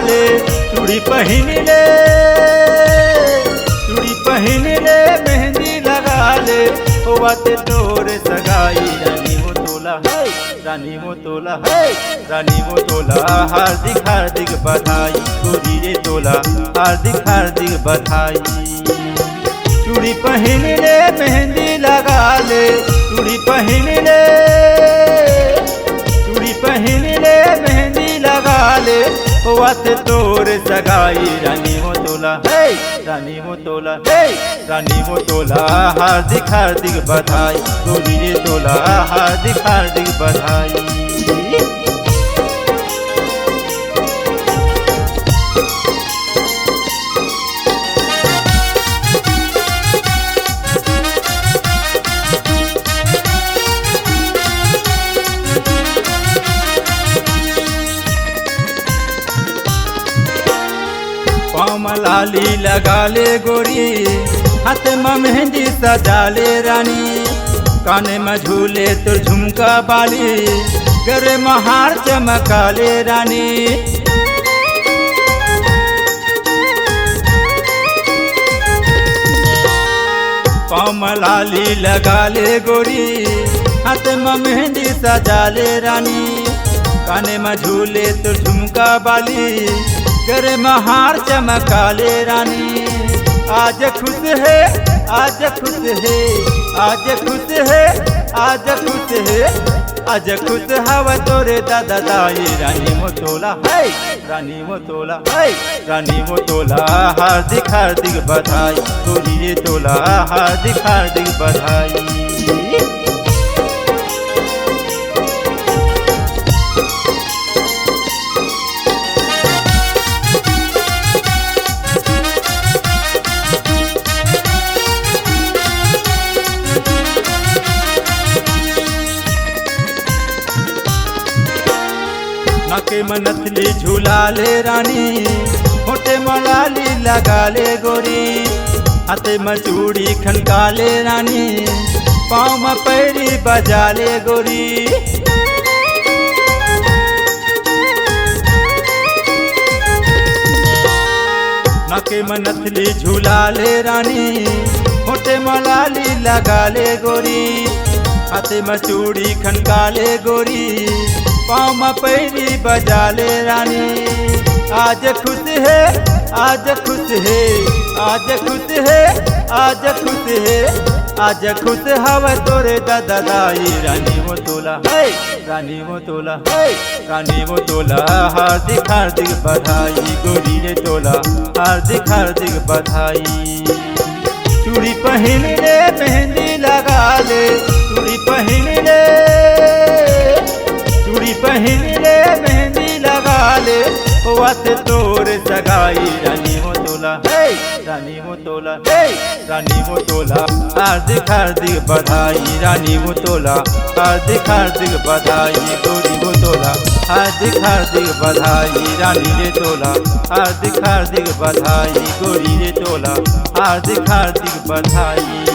ले, चूड़ी पहन ले, चूड़ी पहन ले, मेहंदी लगा ले, होवते तोरे सगाई। रानी वो तोला है, रानी वो तोला है, रानी वो तोला, हार्दिक हार्दिक बधाई। गोरी रे तोला, हार्दिक हार्दिक बधाई। चूड़ी पहन ले, मेहंदी लगा ले, चूड़ी पहन ले, चूड़ी पहन ले, मेहंदी लगा ले, होवते तोरे सगाई। रानी वो तोला है, रानी वो तोला है, रानी वो तोला, हार्दिक हार्दिक बधाई। गोरी रे तोला, हार्दिक हार्दिक बधाई। पाँव में लाली लगा ले गोरी, हाथ में मेहंदी सजा ले रानी, काने में झूले तो झुमका बाली, गले में हार चमका ले रानी। पाँव में लाली लगा ले गोरी, हाथ में मेहंदी सजा ले रानी, काने में झूले तो झुमका बाली, गले में हार चमका ले रानी। आज खुश है, आज खुश है, आज खुश है, आज खुश है, आज खुश हवा तोरे दादा दाई। रानी वो तोला है, रानी वो तोला है, रानी वो तोला, हार्दिक हार्दिक बधाई। गोरी रे तोला, हार्दिक हार्दिक बधाई। नाके में नथली झूला ले रानी, होठे में लाली लगा ले गोरी, हाथे में चूड़ी खनका ले रानी, पाँव में पैरी बजा ले गोरी। नाके में नथली झूला ले रानी, होठे में लाली लगा ले गोरी, हाथे में चूड़ी खनका ले गोरी, पाँव में पैरी बजा ले रानी। आज खुश है, आज खुश है, आज खुश है, आज खुश है, आज खुश हवा तोरे दादा दाई। रानी वो तोला है, रानी वो तोला है, रानी वो तोला, हार्दिक हार्दिक बधाई। गोरी रे तोला, हार्दिक हार्दिक बधाई। चूड़ी पहन ले, मेहंदी लगा ले, चूड़ी पहन ले, चूड़ी पहन ले, मेहंदी लगा ले, होवते तोरे सगाई। रानी वो तोला है, रानी वो तोला है, रानी वो तोला, हार्दिक हार्दिक बधाई। रानी वो तोला, हार्दिक हार्दिक बधाई। गोरी वो तोला, हार्दिक हार्दिक बधाई। रानी रे तोला, हार्दिक हार्दिक बधाई। गोरी रे तोला, हार्दिक हार्दिक बधाई।